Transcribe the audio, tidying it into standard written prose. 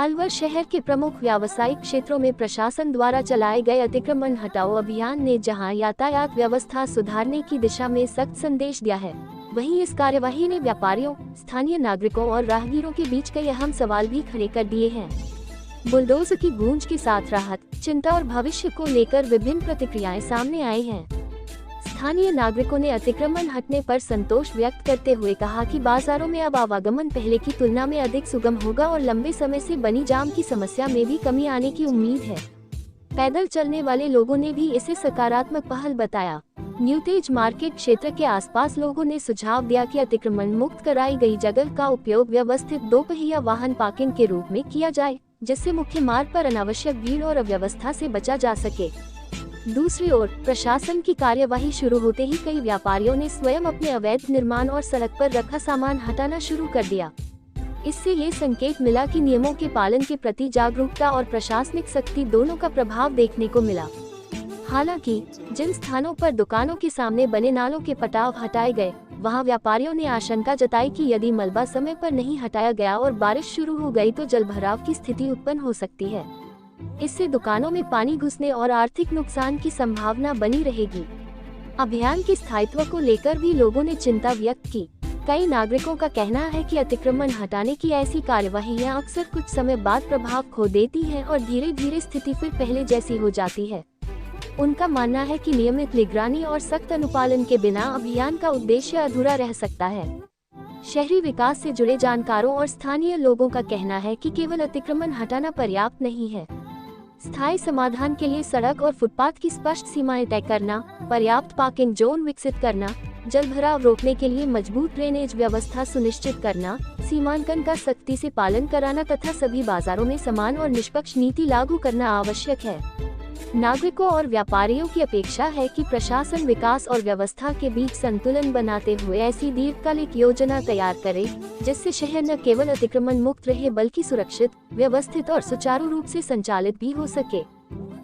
अलवर शहर के प्रमुख व्यावसायिक क्षेत्रों में प्रशासन द्वारा चलाए गए अतिक्रमण हटाओ अभियान ने जहां यातायात व्यवस्था सुधारने की दिशा में सख्त संदेश दिया है, वहीं इस कार्यवाही ने व्यापारियों, स्थानीय नागरिकों और राहगीरों के बीच कई अहम सवाल भी खड़े कर दिए हैं। बुलडोजर की गूंज के साथ राहत, चिंता और भविष्य को लेकर विभिन्न प्रतिक्रियाएं सामने आई हैं। स्थानीय नागरिकों ने अतिक्रमण हटने पर संतोष व्यक्त करते हुए कहा कि बाजारों में अब आवागमन पहले की तुलना में अधिक सुगम होगा और लंबे समय से बनी जाम की समस्या में भी कमी आने की उम्मीद है। पैदल चलने वाले लोगों ने भी इसे सकारात्मक पहल बताया। न्यू तेज मार्केट क्षेत्र के आसपास लोगों ने सुझाव दिया कि अतिक्रमण मुक्त कराई गई जगह का उपयोग व्यवस्थित दोपहिया वाहन पार्किंग के रूप में किया जाए, जिससे मुख्य मार्ग पर अनावश्यक भीड़ और अव्यवस्था से बचा जा सके। दूसरी ओर प्रशासन की कार्यवाही शुरू होते ही कई व्यापारियों ने स्वयं अपने अवैध निर्माण और सड़क पर रखा सामान हटाना शुरू कर दिया। इससे ये संकेत मिला कि नियमों के पालन के प्रति जागरूकता और प्रशासनिक सख्ती दोनों का प्रभाव देखने को मिला। हालांकि जिन स्थानों पर दुकानों के सामने बने नालों के पटाव हटाए गए, वहां व्यापारियों ने आशंका जताई कि यदि मलबा समय पर नहीं हटाया गया और बारिश शुरू हो गई तो जलभराव की स्थिति उत्पन्न हो सकती है। इससे दुकानों में पानी घुसने और आर्थिक नुकसान की संभावना बनी रहेगी। अभियान के स्थायित्व को लेकर भी लोगों ने चिंता व्यक्त की। कई नागरिकों का कहना है कि अतिक्रमण हटाने की ऐसी कार्यवाहियां अक्सर कुछ समय बाद प्रभाव खो देती हैं और धीरे धीरे स्थिति फिर पहले जैसी हो जाती है। उनका मानना है कि नियमित निगरानी और सख्त अनुपालन के बिना अभियान का उद्देश्य अधूरा रह सकता है। शहरी विकास से जुड़े जानकारों और स्थानीय लोगों का कहना है कि केवल अतिक्रमण हटाना पर्याप्त नहीं है। स्थायी समाधान के लिए सड़क और फुटपाथ की स्पष्ट सीमाएं तय करना, पर्याप्त पार्किंग जोन विकसित करना, जलभराव रोकने के लिए मजबूत ड्रेनेज व्यवस्था सुनिश्चित करना, सीमांकन का सख्ती से पालन कराना तथा सभी बाजारों में समान और निष्पक्ष नीति लागू करना आवश्यक है। नागरिकों और व्यापारियों की अपेक्षा है कि प्रशासन विकास और व्यवस्था के बीच संतुलन बनाते हुए ऐसी दीर्घकालिक योजना तैयार करे, जिससे शहर न केवल अतिक्रमण मुक्त रहे बल्कि सुरक्षित, व्यवस्थित और सुचारू रूप से संचालित भी हो सके।